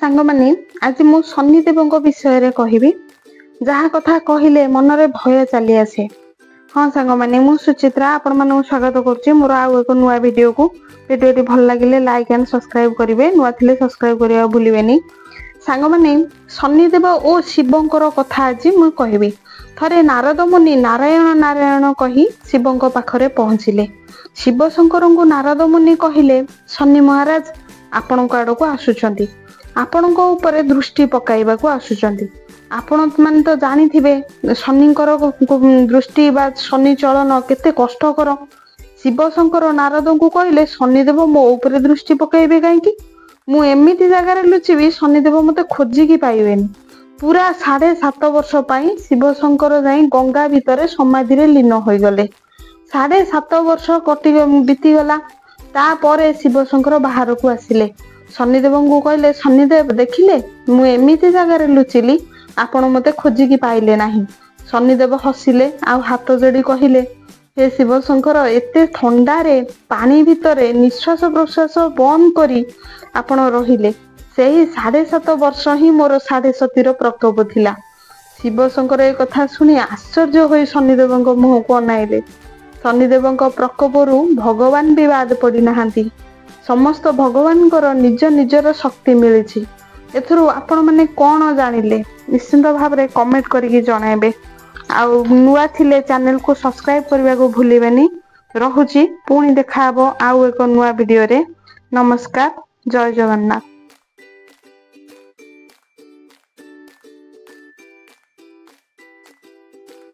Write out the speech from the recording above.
सांगमाने आज मु शनिदेव विषय कहबी जहा कथा कहले मनरे भय चली आसे। हाँ सांगमाने मु सुचित्रा आपण मानू स्वागत करुच्ची मोर आउ एक नुआ वीडियो को। वीडियो भल लगे लाइक एंड सब्सक्राइब करेंगे, नुआ थिले सब्सक्राइब करने भूलें। सांगमाने शनिदेव और शिवंकर कथा आज मु कहबी। थरे नारद मुनि नारायण नारायण कही शिवं पाखरे पहुँचिले। शिव शंकर को नारद मुनि कहले शनि महाराज आपण आड़ को आसुचंती, आपण ऊपर दृष्टि पकाइबा को आसुचंती। आपण मान तो जानी थिबे शनिकर दृष्टि बा शनि चलन केते कष्टकर। शिव शंकर नारद को कहले शनिदेव मो ऊपर दृष्टि पकाइबे कहीं मु एमिति जगार लुचिबी शनिदेव मते खोजिकी पाइबेनी। पूरा 7.5 वर्ष पाई शिव शंकर जाई गंगा भितर समाधि रे लीन होई गले। 7.5 वर्ष बीतीगला। तापर शिव शंकर बाहर को आसिले। शनिदेव को कहले शनिदेव देखिले मु एमिति जगार लुचिली, आपण मते खोजिकी पाइले नाही। शनिदेव हसिले आ हाथ जोड़ी कहले हे शिव शंकर एते ठंडा रे पानी भितरे निश्वास प्रश्वास बंद करी आपण रहिले। सेही 7.5 वर्ष ही मोर 7.5 प्रकोप थिला। शिव शंकर ए कथा सुनी आश्चर्य होई शनिदेव मुह को अनाइले। शनिदेव प्रकोपरू भगवान भी बाद पड़ी नहांती। समस्त भगवान निज निजर शक्ति मिली। एथुरु आपण माने कौन जानिले निश्चिंत भाव में कमेंट करके जणाइबे। आउ नुआ थिले चैनल को सब्सक्राइब करने को भूलिबेनी। रहुची पुणी देखा आउ एक नुआ वीडियो रे। नमस्कार, जय जगन्नाथ।